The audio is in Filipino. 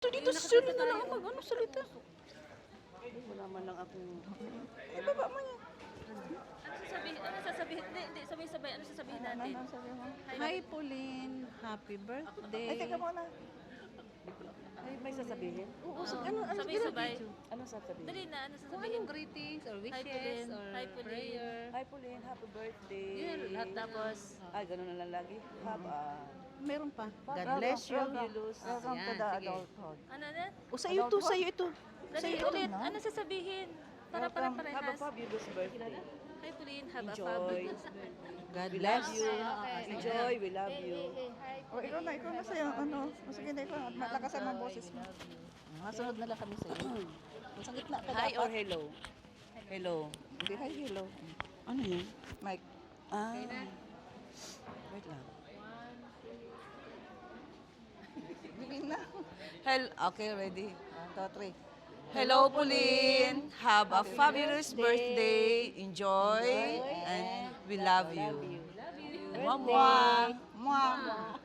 Dito sila na lang mag-ano salita. Wala man lang akong... Ay, baba mo niya. Ano sasabihin? Hindi, sabay-sabay. Ano sasabihin natin? Ano sabi mo? Hi, Pauline. Happy Ay, birthday. teka muna. Ay, may sasabihin? Oo, ano Sabay-sabay. Ano sasabihin? Dali na, ano Kung sasabihin? anong greetings or Hi, wishes Pauline. or Hi, Pauline. prayer. Hi, Pauline. Happy birthday. Yun, lahat Tapos, Ay, ganun na lang lagi. Meron pa. God bless you. Fabulous. Welcome to Yan, the sige. adulthood. ano na? O, sa'yo ito, sa'yo ito. Dali Sa'yo ulit. na. Ano sasabihin? Para Have a parehas. fabulous birthday. Hi, Pauline. Have a Enjoy. fabulous. God We bless love you. Enjoy. We love you. O, ikaw na sa'yo. Ano? Sige na ikaw. Malakasan ang boses mo. Masunod na lang kami sa iyo. Sa gitna ka Hi or dapat. hello? Hello. Hindi, hi, hello. Ano yun? Mike. Ah. Wait lang. Bigin na. Okay, ready. 1, 2, 3. Hello, Pauline. Have a fabulous birthday. Enjoy. And we love you. Mwah, mwah. Mwah.